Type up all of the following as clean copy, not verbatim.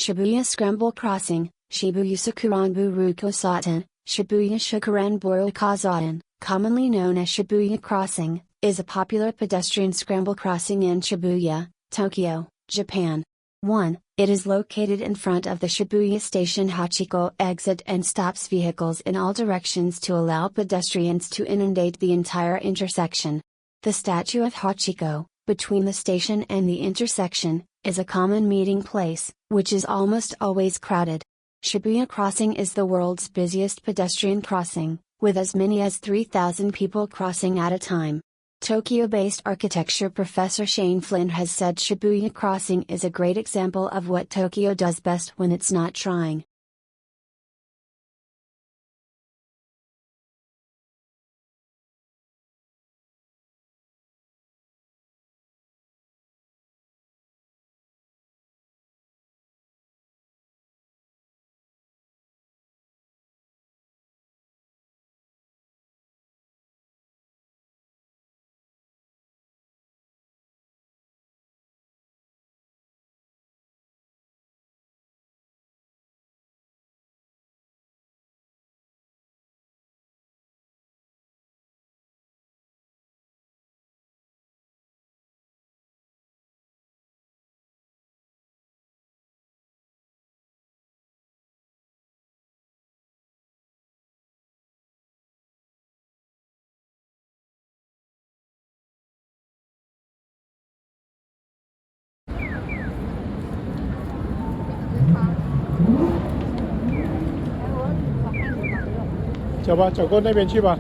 Shibuya Scramble Crossing, Shibuya sukuranburu kōsaten, Shibuya sukuranburu commonly known as Shibuya Crossing, is a popular pedestrian scramble crossing in Shibuya, Tokyo, Japan. 1. It is located in front of the Shibuya Station Hachiko exit and stops vehicles in all directions to allow pedestrians to inundate the entire intersection. The statue of Hachiko, between the station and the intersection, is a common meeting place, which is almost always crowded. Shibuya Crossing is the world's busiest pedestrian crossing, with as many as 3,000 people crossing at a time. Tokyo-based architecture professor Shane Flynn has said Shibuya Crossing is a great example of what Tokyo does best when it's not trying.走吧，走过那边去吧。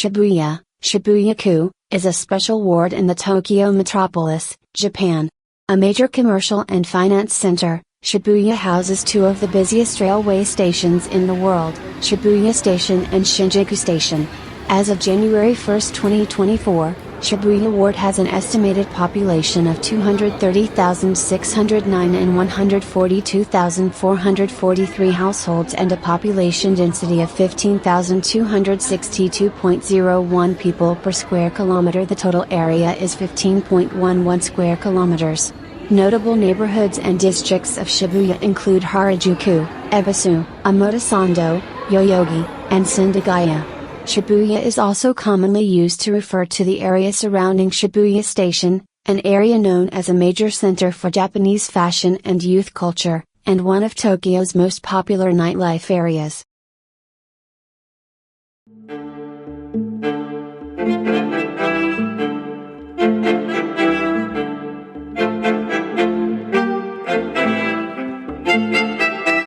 Shibuya-ku, is a special ward in the Tokyo metropolis, Japan. A major commercial and finance center, Shibuya houses two of the busiest railway stations in the world, Shibuya Station and Shinjuku Station. As of January 1, 2024, Shibuya Ward has an estimated population of 230,609 and 142,443 households and a population density of 15,262.01 people per square kilometer. The total area is 15.11 square kilometers. Notable neighborhoods and districts of Shibuya include Harajuku, Ebisu, Omotesando, Yoyogi, and Sendagaya. Shibuya is also commonly used to refer to the area surrounding Shibuya Station, an area known as a major center for Japanese fashion and youth culture, and one of Tokyo's most popular nightlife areas.